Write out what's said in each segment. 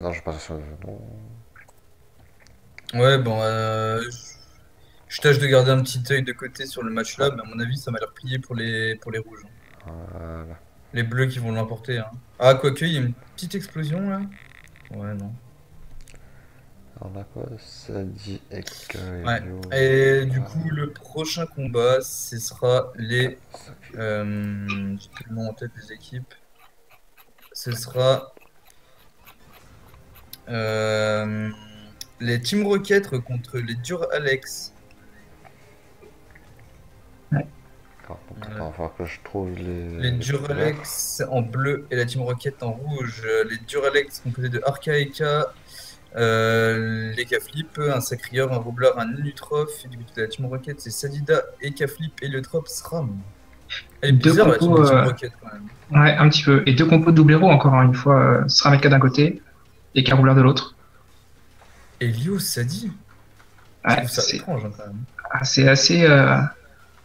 Non, je passe sur le non. Ouais, bon, je tâche de garder un petit œil de côté sur le match là, mais à mon avis, ça m'a l'air plié pour les rouges, hein. Voilà. Les bleus qui vont l'emporter, hein. Ah, quoique, il y a une petite explosion là. Ouais, non. On a quoi? Sadi, Eka, Ouais. Elio. Et du coup, le prochain combat, ce sera les. Ça fait- J'ai plus le nom en tête des équipes. Ce sera euh, les Team Rocket contre les Dur Alex. Donc, attends, il Voilà. va falloir que je trouve Les les couleurs. Duralex en bleu et la Team Rocket en rouge. Les Duralex composés de Archaeka, les Flip, un Sacrieur, un Roublard, un Nutrof. Et du côté de la Team Rocket, c'est Sadida, Flip, Héliotrope, SRAM. Elle est Deux bizarre la team compos, des Team Rocket quand même. ouais, un petit peu. Et deux compos de double héros, encore une fois. Srameka d'un côté et Carouleur de l'autre. Elio, Sadi. Je Ouais, trouve ça étrange hein, quand même. c'est assez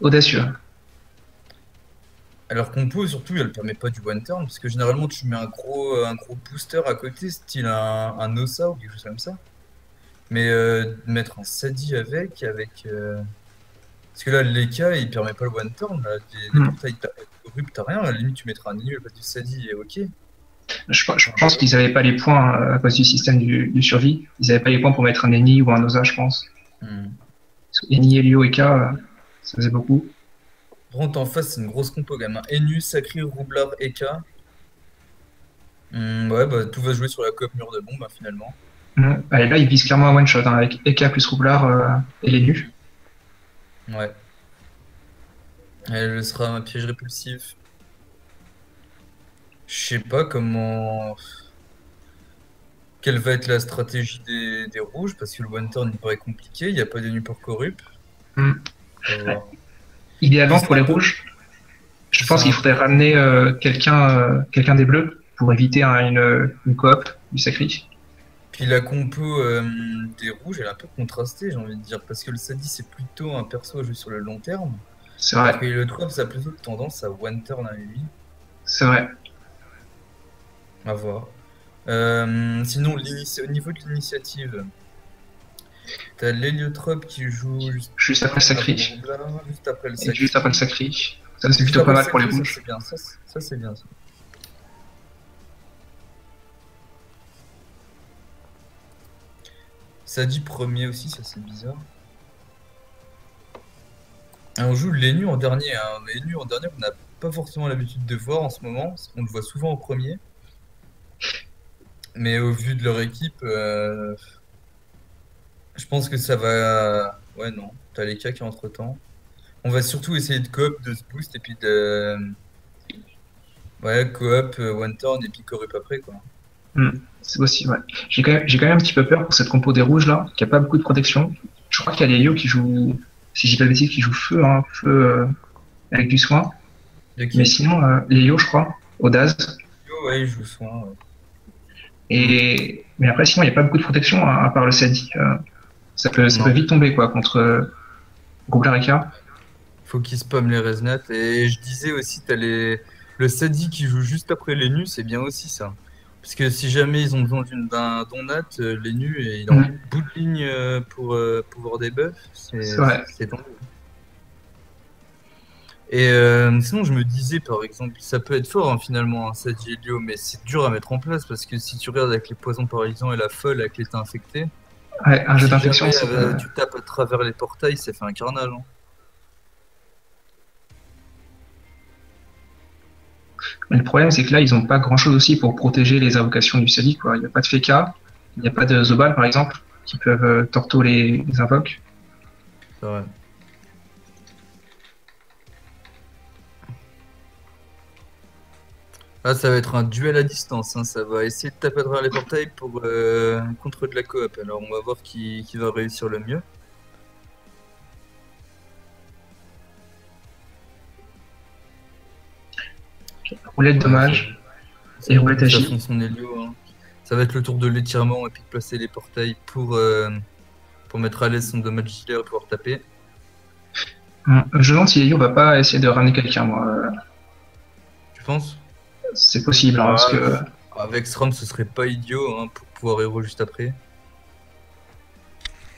audacieux. Alors compo, surtout, elle permet pas du one turn, parce que généralement tu mets un gros booster à côté, style un Ossa ou quelque chose comme ça. Mais mettre un Sadi avec. Parce que là, l'Eka, il permet pas le one turn. Là, des Hmm. portails rup, t'as rien. À la limite, tu mettras un nul, pas du Sadi et ok. Je Enfin, pense qu'ils n'avaient pas les points à cause du système du survie. Ils n'avaient pas les points pour mettre un Eni ou un Osa, je pense. hmm. Eni, Elio, Eka, ça faisait beaucoup. Par contre, en face, c'est une grosse compo quand même, hein. Enu, Sacri, Roublard, Eka. Ouais, bah tout va se jouer sur la coop mur de bombe, hein, finalement. Et là, ils visent clairement un one-shot hein, avec Eka plus Roublard et les nus. Ouais. Elle sera un piège répulsif. Je sais pas comment. Quelle va être la stratégie des rouges, parce que le one turn il paraît compliqué, il n'y a pas de nu pour corrup. Hmm. On va voir. Puis Idéalement, c'est pour un les peu. rouges, je Puis c'est pense qu'il un faudrait peu. ramener quelqu'un des bleus pour éviter hein, une coop du sacri. Puis la compo des rouges, elle est un peu contrastée, j'ai envie de dire, parce que le Sadi, c'est plutôt un perso à jouer sur le long terme, C'est alors vrai, que le Trop, ça a plutôt tendance à one turn à lui. c'est vrai. À voir. Sinon, au niveau de l'initiative, t'as l'héliotrope qui joue juste Juste après le avant le sacri. roublard, juste après le Et juste après le sacri. sacri. Ça, c'est Juste plutôt après pas le mal pour les sacri, ça rouges. c'est bien. Ça, c'est bien. Ça. Ça dit premier aussi, ça c'est bizarre. Ah, on joue les nus en dernier, hein. Les nus en dernier, on n'a pas forcément l'habitude de voir en ce moment, parce qu'on le voit souvent en premier. Mais au vu de leur équipe, je pense que ça va. Ouais, non. T'as les cas qui entre-temps. On va surtout essayer de coop, de se boost, et puis de. Ouais, coop, one turn, et puis corrup après, quoi. C'est possible, ouais. J'ai quand même un petit peu peur pour cette compo des rouges là, qui a pas beaucoup de protection. Je crois qu'il y a Lelio qui joue, si j'ai pas de bêtises, qui joue feu, hein, feu avec du soin. De Mais qui? sinon, Lelio, je crois, Audaz. Oh, ouais, il joue soin. Ouais. Mais après, sinon, il n'y a pas beaucoup de protection hein, à part le Sadi. Ça peut Non. vite tomber quoi contre Goblarika. Faut qu'il spamme les resnats. Et je disais aussi, t'as le Sadi qui joue juste après les nus, c'est bien aussi ça. Parce que si jamais ils ont besoin d'un donat, les nus, et il est en Mm, bout de ligne pour pouvoir des buffs, c'est vrai. c'est tendu. Et sinon, je me disais, par exemple, ça peut être fort hein, finalement, un Sadi Helio, mais c'est dur à mettre en place parce que si tu regardes avec les poisons paralysants et la folle avec l'état infecté, Ouais, un jeu si d'infection, jamais ça peut. tu tapes à travers les portails, ça fait un carnage, hein. Mais le problème, c'est que là, ils n'ont pas grand-chose aussi pour protéger les invocations du Sadi, quoi. Il n'y a pas de Feka, il n'y a pas de Zobal, par exemple, qui peuvent torto les invoques. C'est vrai. Ah, ça va être un duel à distance, hein. Ça va essayer de taper à travers les portails pour contre de la coop. Alors on va voir qui va réussir le mieux. Roulette Ouais, dommage ça et roulette booste à agile. fond son Helio, hein. Ça va être le tour de l'étirement et puis de placer les portails pour mettre à l'aise son dommage dealer et pouvoir taper. Je me demande si Elio va pas essayer de ramener quelqu'un, moi. Tu penses? C'est possible, hein, parce Ouais, que avec SRAM, ce serait pas idiot hein, pour pouvoir héros juste après.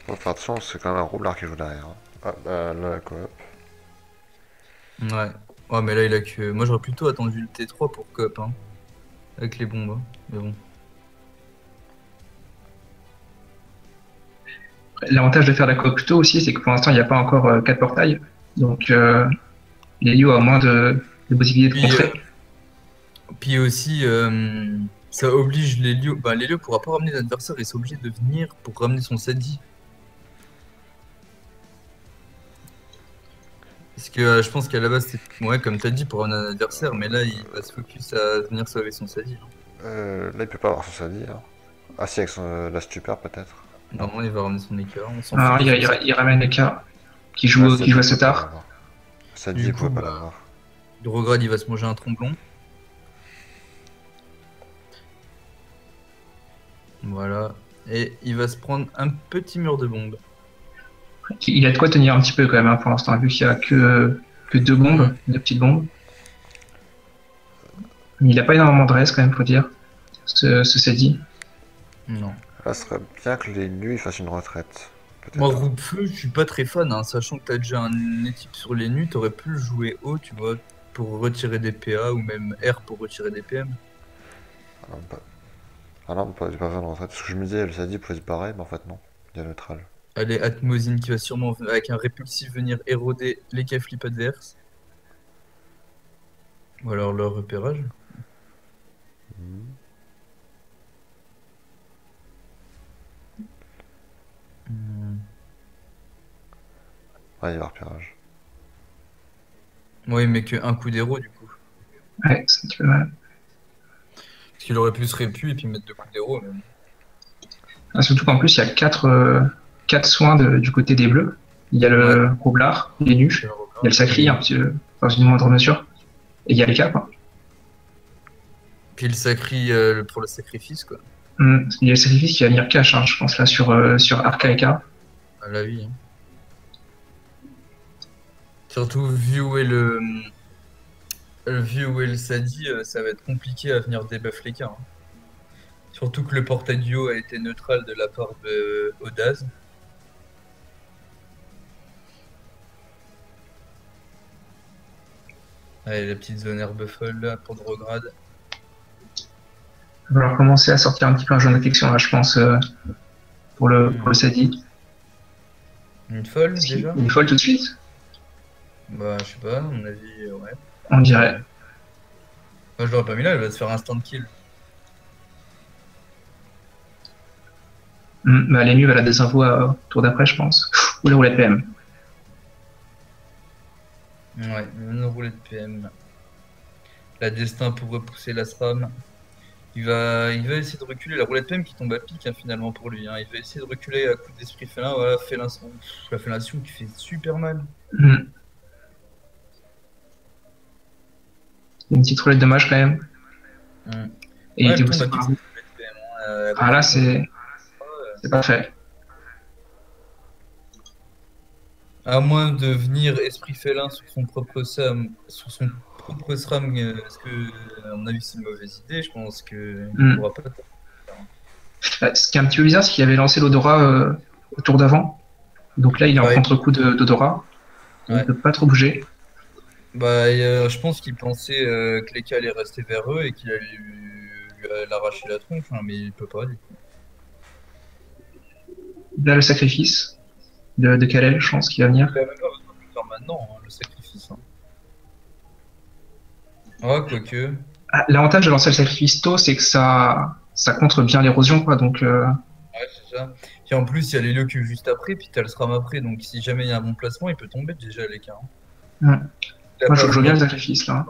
Faut faire attention, c'est quand même un roublard qui joue derrière. Hein. Ah, bah là, la coop. Ouais. Ouais, mais là, il a que. Moi, j'aurais plutôt attendu le T3 pour cop, hein. Avec les bombes, hein. Mais bon. L'avantage de faire la coop tôt aussi, c'est que pour l'instant, il n'y a pas encore 4 portails. Donc, Lelio a moins de possibilités de Puis, contrer. Puis aussi, ça oblige Lelio. Bah, Lelio pourra pas ramener l'adversaire et c'est obligé de venir pour ramener son Sadi. Parce que je pense qu'à la base, c'est. Ouais, comme t'as dit, pour ramener un adversaire, mais là, il va se focus à venir sauver son Sadi. Là, il peut pas avoir son Sadi. Hein. Ah si, avec la stupeur peut-être. Normalement, il va ramener son écart. On s'en Alors, fout. il ramène les cas qui Ah, joue assez tard. Sadi, Du il coup, pouvait pas bah, l'avoir. Drograd, il va se manger un tromblon. Voilà. Et il va se prendre un petit mur de bombes. Il a de quoi tenir un petit peu quand même hein, pour l'instant, vu qu'il n'y a que 2 bombes, 2 petites bombes. Mais il n'a pas énormément de reste quand même, faut dire, ce Sadi. Non. Là, ce serait bien que les nus fassent une retraite. Moi, Peut-être. Roupe-Feu, je suis pas très fan, hein, sachant que t'as déjà un équipe sur les nus, t'aurais pu le jouer haut, tu vois, pour retirer des PA ou même R pour retirer des PM. Ah non, j'ai pas besoin de retraite. Parce que je me disais, le Sadi pouvait se barrer, mais en fait non. Il y a neutral. Allez, Atmosine qui va sûrement, avec un répulsif, venir éroder les K-flips adverses. Ou alors leur repérage. Hmm. Ouais, il y a repérage. Ouais, mais qu'un coup d'héros du coup. Ouais, c'est un petit peu mal. Parce qu'il aurait pu se répu et puis mettre 2 coups d'héros. Mais... Ah, surtout qu'en plus, il y a 4 soins du côté des bleus. Il y a le roublard, les nus, il y a le sacri, un petit peu, dans une moindre mesure. Et il y a les cas, quoi. Puis le sacri pour le sacrifice, quoi. Il y a le sacrifice qui va venir cash, hein, je pense, là, sur Arca et K. À la vie. Hein. Surtout vu où est le Sadi, ça va être compliqué à venir débuff les cas. Hein. Surtout que le portail duo a été neutral de la part de Odaz. Allez, la petite zone herbe folle là pour Drograd. Il va falloir commencer à sortir un petit peu un jeu d'affection, là, je pense, pour le Sadi. Une folle déjà? Une folle tout de suite, Bah, je sais pas, à mon avis, ouais. on dirait. Moi, je l'aurais pas mis là, elle va se faire instant kill. Bah, les nus, elle a des infos au tour d'après, je pense. Ou la roulette PM. Ouais, une roulette de PM. La destin pour repousser la SRAM. Il va essayer de reculer. La roulette PM qui tombe à pic hein, finalement pour lui. Hein. Il va essayer de reculer à coup d'esprit félin. Voilà, la félation qui fait super mal. Une petite roulette de mage quand même. Et il était boosté par vous. Ah là, c'est parfait. À moins de venir esprit félin sur son propre SRAM, parce que à mon avis c'est une mauvaise idée. Je pense que il pourra pas. Ce qui est un petit peu bizarre, c'est qu'il avait lancé l'odorat au tour d'avant. Donc là, il est en contre-coup d'odorat. Il ne peut pas trop bouger. Bah, je pense qu'il pensait que les cas allaient rester vers eux et qu'il allait lui l'arracher la tronche, hein, mais il peut pas du coup. Là, le sacrifice de Kalel, je pense qu'il va venir. Il a même pas besoin de le faire maintenant, hein, le sacrifice. Hein. Ah, quoique. Ah, l'avantage de lancer le sacrifice tôt, c'est que ça contre bien l'érosion, quoi. Donc, Ouais, c'est ça. Puis en plus, il y a l'Hélio qui est juste après, puis t'as le SRAM après, donc si jamais il y a un bon placement, il peut tomber déjà les cas. Hein. Moi, je joue bien le sacrifice là.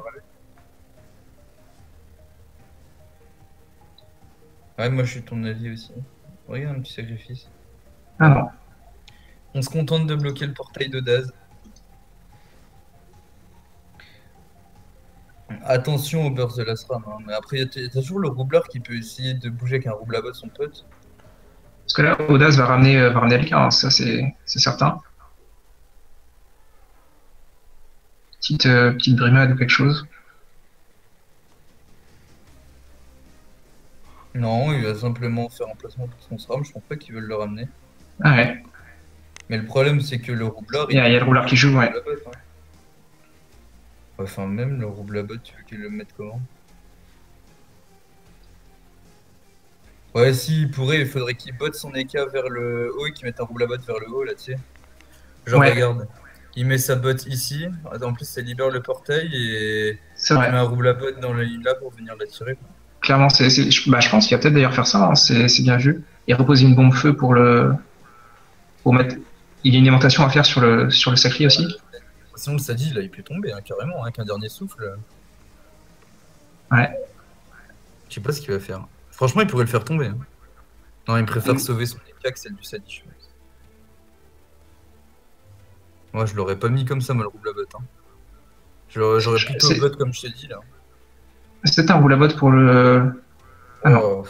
Ouais, moi je suis de ton avis aussi. Regarde un petit sacrifice. Ah non. On se contente de bloquer le portail de Daz. Attention au burst de la SRAM. Hein. Mais après, t'as toujours le roublard qui peut essayer de bouger avec un rouble à bas de son pote. Parce que là, Audace va ramener le cas, hein, ça c'est certain. Petite brimade ou quelque chose. Non, il va simplement faire un placement pour son SRAM, je pense pas qu'ils veulent le ramener. Ah ouais. Mais le problème, c'est que le roublard, Il y a le rouleur qui joue, ouais. la botte, hein. Enfin, même le rouble à botte, tu veux qu'il le mette comment? Ouais, si, il pourrait, il faudrait qu'il botte son EK vers le haut et qu'il mette un rouble à botte vers le haut, là, tu sais. Genre, Ouais, regarde, il met sa botte ici, en plus, ça libère le portail et c'est tu mets vrai. un rouble à botte dans la ligne là pour venir la tirer, quoi. Clairement, bah, je pense qu'il va peut-être d'ailleurs faire ça, hein, c'est bien vu. Et reposer une bombe feu pour mettre. Il y a une aimantation à faire sur le sacré aussi. Sinon, le Sadi, là, il peut tomber, hein, carrément, avec un dernier souffle. Ouais. Je sais pas ce qu'il va faire. Franchement, il pourrait le faire tomber, hein. Non, il préfère sauver son EK que celle du Sadi, je pense. Moi, je l'aurais pas mis comme ça, moi, le rouble à botte, hein. J'aurais plutôt C'est bot comme je t'ai dit, là. peut-être un roule à botte pour le. Ah non. Oh,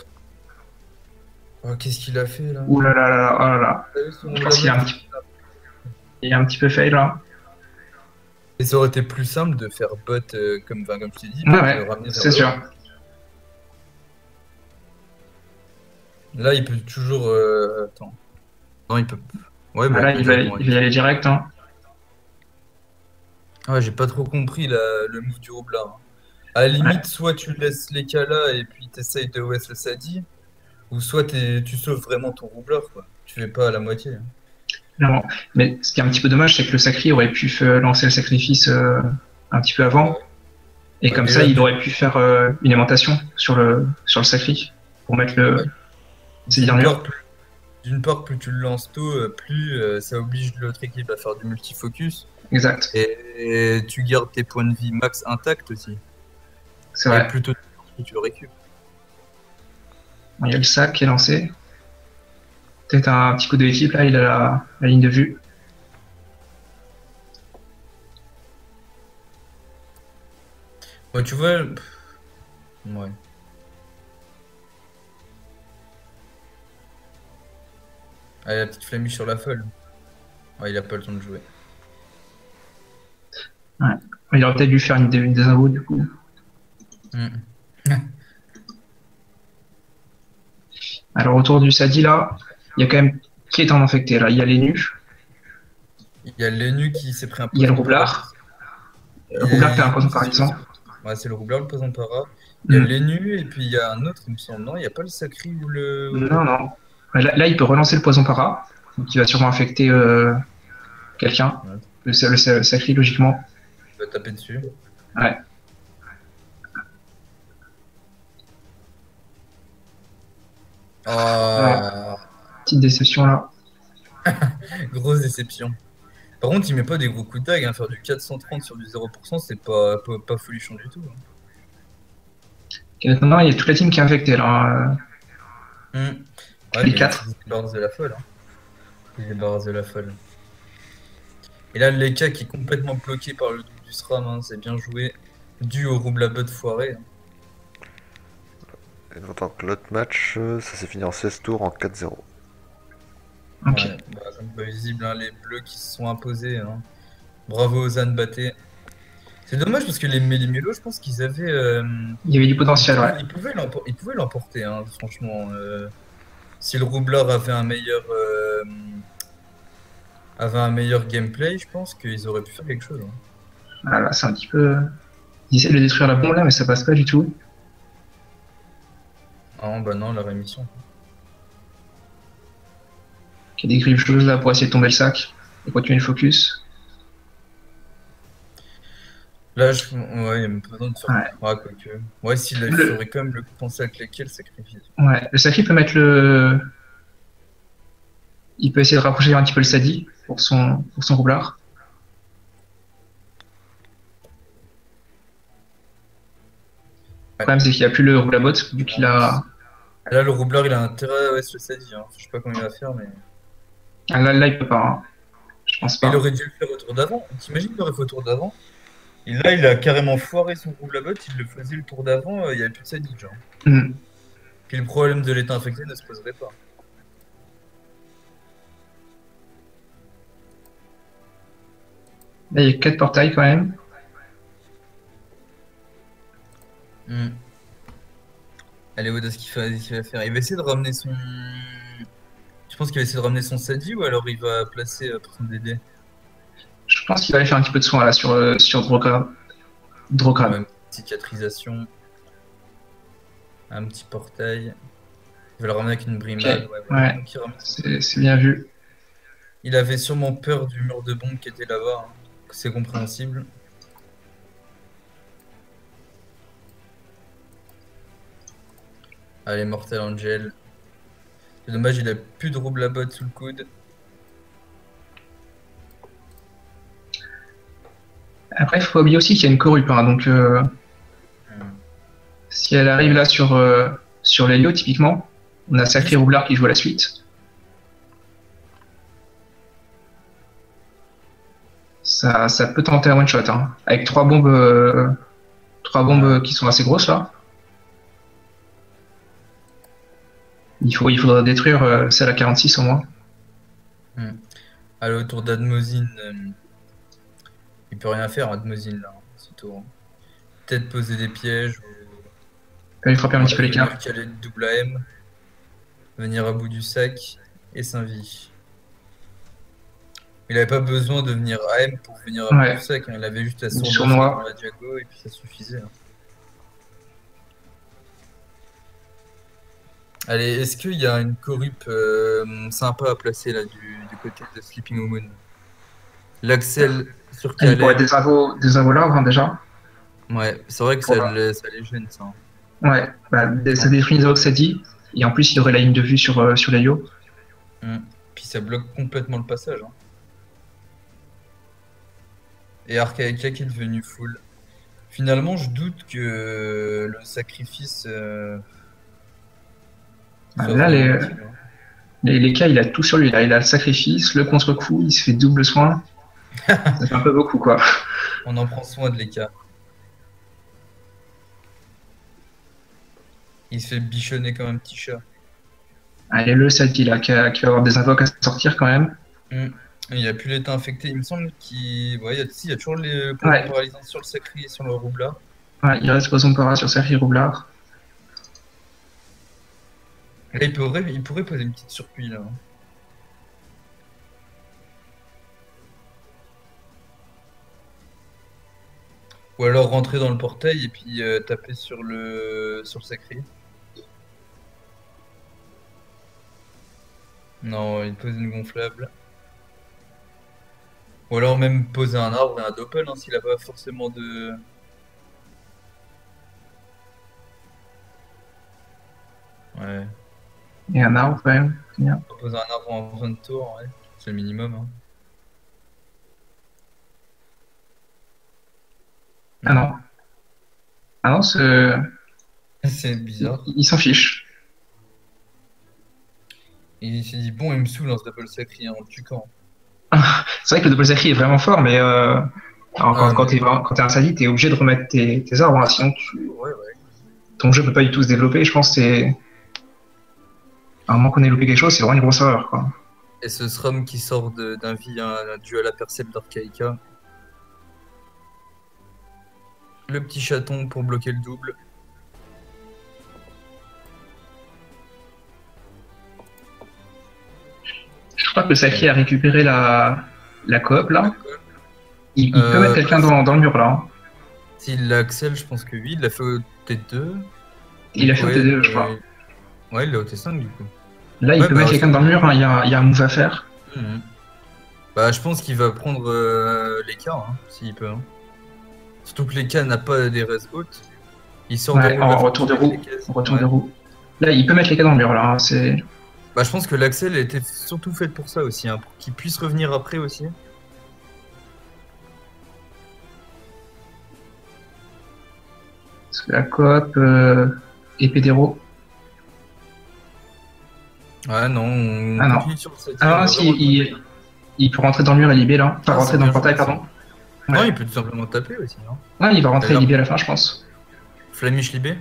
oh, qu'est-ce qu'il a fait, là? Ouh là là là là, oh là là. T'as vu son Je rouble à pense botte? il est un petit peu fail là. Et ça aurait été plus simple de faire bot comme je t'ai dit, Ouais, pour te ouais, ramener vers c'est le haut. sûr. Là, il peut toujours. Attends. Non, il peut. Ouais, Ah bon, là, il peut directement il va y aller direct, hein. Ah, j'ai pas trop compris le move du roublard, hein. À la Ouais, limite, soit tu laisses les cas là et puis t'essayes de OS le Sadi, ou soit tu sauves vraiment ton roublard, quoi. Tu fais pas à la moitié, hein. clairement. Mais ce qui est un petit peu dommage, c'est que le sacré aurait pu lancer le sacrifice un petit peu avant. Et Ouais, comme mais ça, là, il aurait pu faire une aimantation sur le sacré pour mettre ouais, ses d'une dire part, murs. d'une part, plus tu le lances tôt, plus ça oblige l'autre équipe à faire du multifocus. Exact, Et tu gardes tes points de vie max intacts aussi. c'est Et vrai. plus tôt tu lances, plus tu le récupères. Bon, il y a le sac qui est lancé. Peut-être un petit coup de l'équipe, là, il a la ligne de vue. Ouais, tu vois. Ouais. Allez, la petite flamiche sur la folle. Ouais, il a pas le temps de jouer. Ouais. Il aurait peut-être dû faire une désinvo du coup. Hmm. Alors autour du Sadi là, il y a quand même qui est en infecté là. Il y a les nus, Il y a Lenu qui s'est pris un il y a le poison roublard. paralyse. Le roublard qui a un poison C'est celui-ci. paralysant. Ouais, c'est le roublard, le poison para. Il y a Hmm. Lenu et puis il y a un autre, il me semble. Non, il n'y a pas le sacri ou le. Non, non. Là, il peut relancer le poison para, donc il va sûrement infecter quelqu'un. Ouais, Le sacré logiquement. il va taper dessus. Ouais. Ouais. Ah, Petite déception là. grosse déception. Par contre, il met pas des gros coups de dague, hein. Faire du 430 sur du 0%, c'est pas folichon du tout, hein. Et maintenant, il y a toute la team qui est infectée là. Ouais, Les mais quatre. il se débarrasse de la folle, hein. Il se débarrasse de la folle. Et là, l'Eka qui est complètement bloqué par le double du SRAM, hein, c'est bien joué. Dû au rouble à botte foiré, hein. Et donc l'autre match, ça s'est fini en 16 tours en 4-0. Ok. Ouais, bah, comme pas visible, hein, les bleus qui se sont imposés, hein. Bravo aux Anne Batté. C'est dommage parce que les Méli-Mélo, je pense qu'ils avaient. Il y avait du potentiel, ouais. Ils pouvaient l'emporter, hein, franchement. Si le roublard avait un meilleur gameplay, je pense qu'ils auraient pu faire quelque chose, hein. Voilà, c'est un petit peu. Ils essaient de détruire la bombe là, mais ça passe pas du tout. Ah bah non, la rémission. Il y a des griffes là pour essayer de tomber le sac et continuer le focus. Là, ouais, il y a même pas besoin de faire. Ouais. Ouais, quoique. Ouais, s'il Le... ferait quand même le penser à claquer le sacrifice. Ouais. Le sacré peut mettre le. Il peut essayer de rapprocher un petit peu le Sadi pour son roublard. Le Ouais. problème, c'est qu'il n'y a plus le rouble à botte, vu qu'il a. Là, le roublard, il a intérêt à ouais, se le dit, hein. Je sais pas comment il va faire, mais. Ah, là, il peut pas, hein. Je pense Il pas. aurait dû le faire au tour d'avant. T'imagines, il aurait fait au tour d'avant? Et là, il a carrément foiré son rouble à botte. Il le faisait le tour d'avant, il n'y avait plus de sadique, genre. Hmm. Puis le problème de l'état infecté ne se poserait pas. Là, il y a 4 portails quand même. Allez, Oda, ce qu'il va faire? Il va essayer de ramener son. Je pense qu'il va essayer de ramener son Sadi ou alors il va placer pour son DD. Je pense qu'il va aller faire un petit peu de soin là sur Drogran. Ouais, une petite cicatrisation. Un petit portail. Il va le ramener avec une brimade. Ok, Ouais, ouais. donc il ramène. C'est bien vu. Il avait sûrement peur du mur de bombe qui était là-bas, hein. C'est compréhensible. Allez, Mortal Angel. C'est dommage, il a plus de rouble à botte sous le coude. Après, il faut pas oublier aussi qu'il y a une corrupe, hein, donc si elle arrive là sur l'Helio, typiquement, on a Sacré Roublard qui joue à la suite. Ça peut tenter un one shot, hein, avec trois bombes qui sont assez grosses là. Il faudra détruire celle à 46 au moins. Allez, autour d'Admosine, il peut rien faire, Admosine là, c'est tout. Peut-être poser des pièges. Il va lui frapper un petit peu les Venir cartes. caler le double AM, venir à bout du sac et s'invie. Il avait pas besoin de venir AM pour venir à bout Ouais. du sac, hein. Il avait juste à Du sournoiser sournois. dans la diago et puis ça suffisait, hein. Allez, est-ce qu'il y a une corrupe sympa à placer là du côté de Sleeping Moon? L'Axel sur Il pourrait Calais. des infos là, hein, déjà. Ouais, c'est vrai que ça les gêne ça, hein. Ouais, bah, ça détruit les ça dit. Et en plus, il y aurait la ligne de vue sur l'Helio. Puis ça bloque complètement le passage, hein. Et Archaïka qui est devenu full. Finalement, je doute que le sacrifice. Bah, Soit là, vraiment utile, hein. les cas, il a tout sur lui. Là. Il a le sacrifice, le contre-coup, il se fait double soin. Ça fait un peu beaucoup, quoi. On en prend soin de l'Eka. Il se fait bichonner comme un petit chat. Allez, le Sadi, là, qui va avoir des invoques à sortir quand même. Il n'y a plus l'état infecté. Il me semble qu'il. Ouais, il y a toujours les points paralysants sur le sacré et sur le roublard. Ouais, il reste poison para sur Sacré Roublard. Là, il pourrait poser une petite surpluie là, hein. Ou alors rentrer dans le portail et puis taper sur le sacré. Non, il pose une gonflable. Ou alors même poser un arbre et un doppel, hein, s'il a pas forcément de. Ouais. Et un arbre, quand même. Bien. Poser un arbre en fin de tour, ouais. C'est le minimum, hein. Ah non. Ah non, C'est bizarre. il s'en fiche. Il s'est dit, bon, il me saoule dans ce double sacré en le tuant. C'est vrai que le double Sacré est vraiment fort, mais alors, quand t'es un Sadi, t'es obligé de remettre tes arbres, hein, sinon Ouais. ton jeu peut pas du tout se développer. Je pense que c'est. À un moment qu'on ait loupé quelque chose, c'est vraiment une grosse erreur, quoi. Et ce Srum qui sort d'un vie, un duel à Percept d'Archaïka. Le petit chaton pour bloquer le double. Je crois que le Sacré a récupéré la coop, là. Il peut mettre quelqu'un dans le mur, là. Hein. S'il l'a Axel, je pense que oui. Il l'a fait au T2. Il a fait au T2, je crois. Ouais, il l'a au T5, du coup. Là, il peut mettre quelqu'un dans le mur, hein. Il y a un move à faire. Bah, je pense qu'il va prendre les cas, hein, s'il peut. Hein. Surtout que les cas n'a pas des res hautes. Il sort ouais, en retour de roue. De roue. Là, il peut mettre les cas dans le mur, là. Hein. C'est... Bah, je pense que l'Axel était surtout faite pour ça aussi, hein, pour qu'il puisse revenir après aussi. Parce que la coop épée d'héros. Ah non, on continue sur cette. Ah non, si, il peut rentrer dans le mur et libérer là. Enfin, rentrer dans le portail, pardon. Non, il peut tout simplement taper aussi, non? Non, il va rentrer et libérer à la fin, je pense. Flamish libé?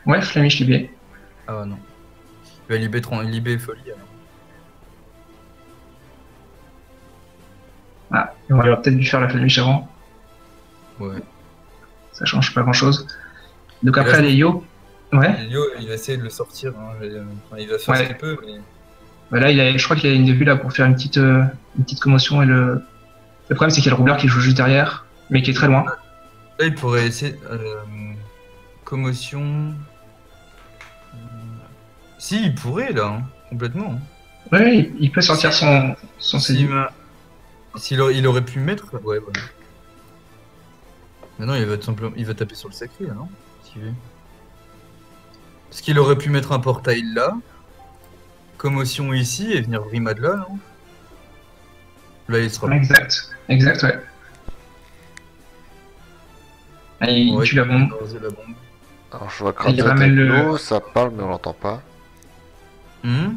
Ouais, Flamish libé. Ah non. Il va libé folie alors. Ah, on va peut-être dû faire la Flamish avant. Ouais. Ça change pas grand chose. Donc après, les Yo. Ouais, Elio, il va essayer de le sortir. Hein. Enfin, il va faire ce ouais. qu'il peut, mais... Bah là, je crois qu'il a une vue là pour faire une petite commotion. Et le problème, c'est qu'il y a le roublard qui joue juste derrière, mais qui est très loin. Là, il pourrait essayer... commotion... Si, il pourrait, là, hein, complètement. Hein. Ouais, il peut sortir Si- son CD. Il aurait pu mettre... Ouais, voilà. Mais non, il va tout simplement... Il va taper sur le sacré, là, non? S'il veut. Parce qu'il aurait pu mettre un portail là, commotion ici, et venir Rimad là, non? Là, il sera... Exact, exact, ouais. Ah, il Ouais, tue la bombe. arroser la bombe. Alors je vois Il Kranza ramène avec le- nous, ça parle mais on l'entend pas. Hmm.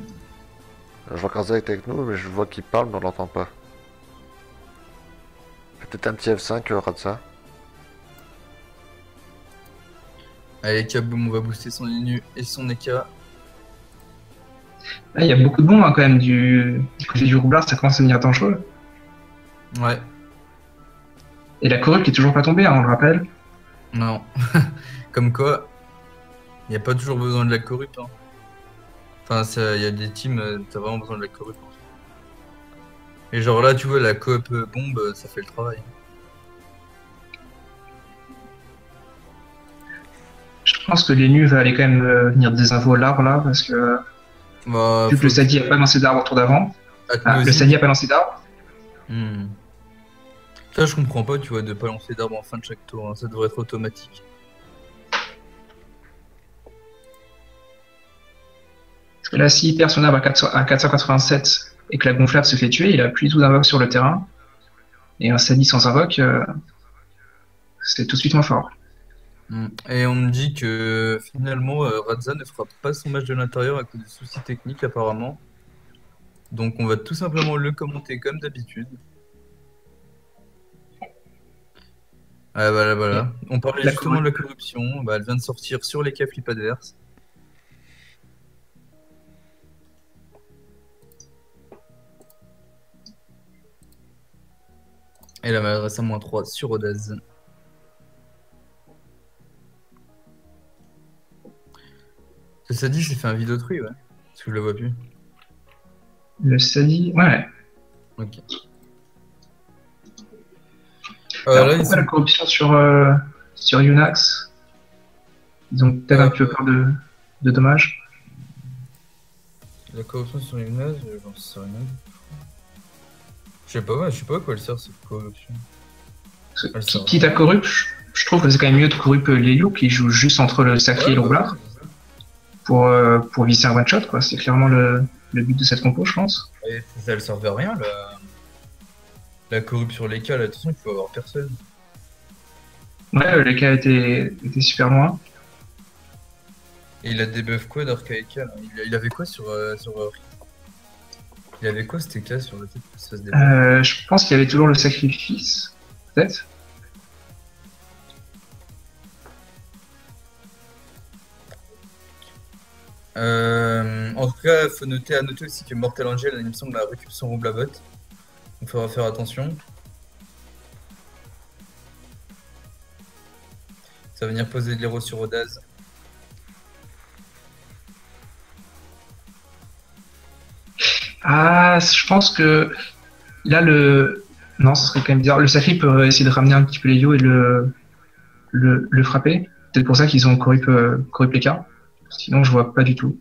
Je vois Kranza est avec nous, mais je vois qu'il parle mais on l'entend pas. Peut-être un petit F5, Radza. Allez, Kaboom, on va booster son Inu et son Eka. Là, il y a beaucoup de bombes hein, quand même du côté du roublard, ça commence à devenir dangereux. Ouais, Et la corrupte est toujours pas tombée, hein, on le rappelle. non. Comme quoi, il n'y a pas toujours besoin de la corrup. Hein. Enfin, il y a des teams, t'as vraiment besoin de la corrup. En fait. Et genre là, tu vois, la coop bombe, ça fait le travail. Je pense que l'Enu va aller quand même venir désinfo l'arbre là, parce que Bah, vu que le Sadi a pas lancé d'arbre au tour d'avant. Ah, le Atmosi. Sadi a pas lancé d'arbre. Hmm. Ça, je comprends pas, tu vois, de pas lancer d'arbre en fin de chaque tour. Hein. Ça devrait être automatique. Parce que là, s'il perd son arbre à 487 et que la gonflable se fait tuer, il a plus du tout d'invoque sur le terrain. Et un Sadi sans invoque, c'est tout de suite moins fort. Hmm. Et on me dit que finalement, Radza ne fera pas son match de l'intérieur à cause de soucis techniques, apparemment. Donc, on va tout simplement le commenter comme d'habitude. Ah, voilà, voilà. On parlait La justement de la corruption. Bah, elle vient de sortir sur les cas flip adverses. Et la maladresse à -3 sur Odaz. Ça dit, c'est fait un vide autrui, ouais. Parce que je le vois plus. Le Sadi, ouais. Ok. Alors, Là, ils pourquoi sont... la corruption sur Unax? Ils ont peut-être un peu peur de dommages. La corruption sur une nage, j'en sais rien. Je sais pas à quoi elle sert cette corruption. Elle sert Quitte à rien. corrupt, je trouve que c'est quand même mieux de corrupt Lelio qui joue juste entre le sacré et le roublard pour viser un one-shot, quoi. C'est clairement le but de cette compo, je pense. Et ça, elle servait à rien, la corruption sur les cas, là, attention, il faut avoir personne. Ouais, les cas étaient super loin. Et il a debuff quoi d'Archaeka là il avait quoi il avait quoi cet cas sur le tête pour se debuff Je pense qu'il y avait toujours le sacrifice, peut-être. En tout cas, faut à noter aussi que Mortal Angel, il me semble, a récupéré son rouble à bot. Donc il faudra faire attention. Ça va venir poser de l'héros sur Odaz. Ah, je pense que là, non, ce serait quand même bizarre. Le Safri peut essayer de ramener un petit peu les yo et le frapper. C'est pour ça qu'ils ont corrupt les cas. Sinon, je vois pas du tout.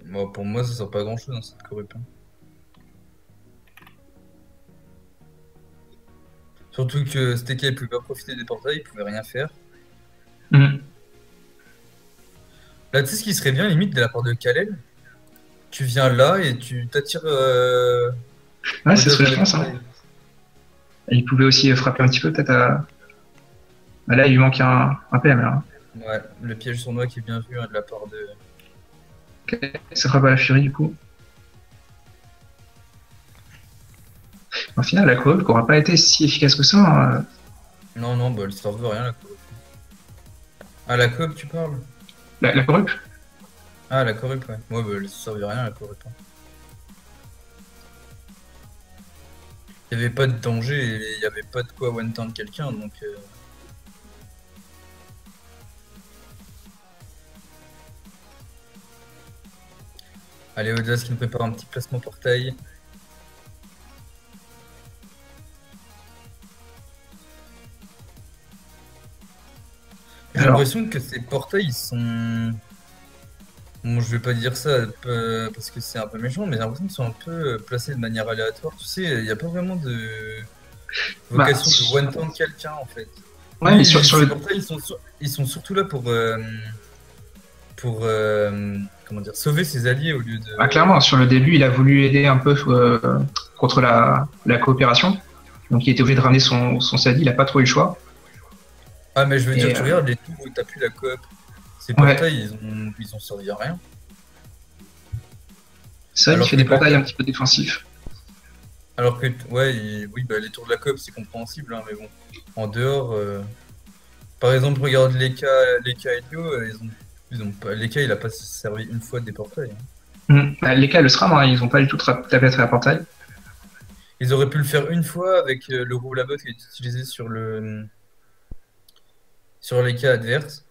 Bon, pour moi, ça sert pas à grand chose dans cette corruption. Surtout que Steka il pouvait pas profiter des portails, il pouvait rien faire. Mhm. Là, tu sais ce qui serait bien, limite, de la part de Kalel, tu viens là et tu t'attires. Ouais, c'est ce que je pense. Hein. Et il pouvait aussi frapper un petit peu, peut-être à. Bah là, il lui manque un PM là. Ouais, le piège sournois qui est bien vu hein, de la part de. Ok, ça frappe à la furie du coup. Au final, la corruption n'aura pas été si efficace que ça. Hein. Non, non, bah elle serve rien la corruption. Ah, la coop, tu parles? La corruption. Ah, la corrup, ouais. Ouais, bah elle servait rien la corrup. Hein. Il n'y avait pas de danger et il n'y avait pas de quoi one-turn quelqu'un donc. Allez, Audas qui nous prépare un petit placement portail. J'ai Alors. l'impression que ces portails, ils sont... Bon, je vais pas dire ça parce que c'est un peu méchant, mais j'ai l'impression qu'ils sont un peu placés de manière aléatoire. Tu sais, il n'y a pas vraiment de Bah, vocation de one-time quelqu'un, en fait. ouais, mais sur Ces le. portails, ils sont surtout là pour comment dire, sauver ses alliés au lieu de... Bah, clairement, sur le début, il a voulu aider un peu contre la coopération. Donc il était obligé de ramener son Sadi, il a pas trop eu le choix. Ah, mais je veux Et, dire, tu regardes les tours où t'as plus la coop. Ces Ouais. portails, ils ont servi à rien. Ça, il Alors fait que des portails le- un petit peu défensifs. Alors que, ouais, oui, bah, les tours de la coop, c'est compréhensible, hein, mais bon. En dehors, par exemple, regarde les cas Helio, ils ont pas, les cas, il a pas servi une fois des portails, hein. Bah, les cas, le SRAM, hein, ils ont pas du tout tapé à portail. Ils auraient pu le faire une fois avec le roulabot qui est utilisé sur les cas adverses.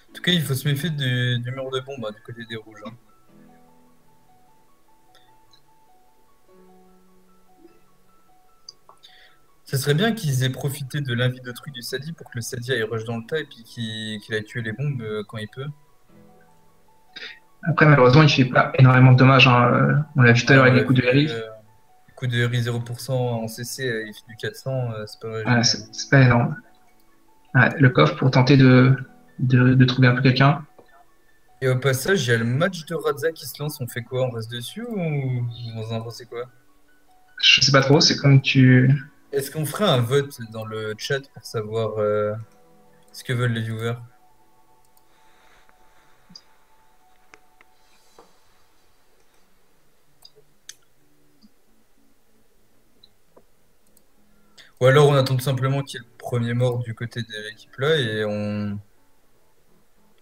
En tout cas, il faut se méfier du mur de bombe, hein, du côté des rouges, hein. Ça serait bien qu'ils aient profité de l'invite d'autrui du Sadi pour que le Sadi aille rush dans le tas et puis qu'il aille tuer les bombes quand il peut. Après, malheureusement, il fait pas énormément de dommages, hein. On l'a vu tout à l'heure avec les coups de Harry. Les coups de Harry 0% en CC, il fait du 400, c'est pas vrai. Ah, c'est pas énorme. Ouais, le coffre pour tenter de trouver un peu quelqu'un. Et au passage, il y a le match de Radza qui se lance, on fait quoi? On reste dessus ou vous en pensez quoi? Je sais pas trop, c'est comme tu. Est-ce qu'on ferait un vote dans le chat pour savoir ce que veulent les viewers? Ou alors on attend tout simplement qu'il y ait le premier mort du côté de l'équipe là et on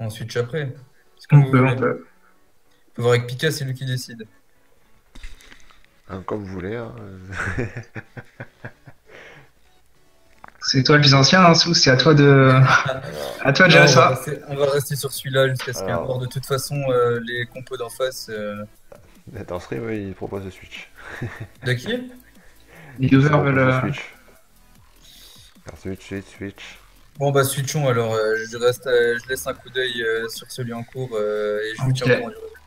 switch après. C'est comme vous voulez. On peut. Faut voir avec Pika, c'est lui qui décide. Hein, comme vous voulez. Hein. C'est toi le plus ancien, hein, Sous, c'est à toi à toi de Non, gérer ça. on va rester sur celui-là jusqu'à ce qu'il y ait un Alors. mort. De toute façon, les compos d'en face. Dans stream, oui, il propose le switch. De qui? Les Il viewers propose veulent. le switch. Alors, switch. Bon, bah, switchons alors. Je laisse un coup d'œil sur celui en cours et je vous tiens Ok. au courant du reste.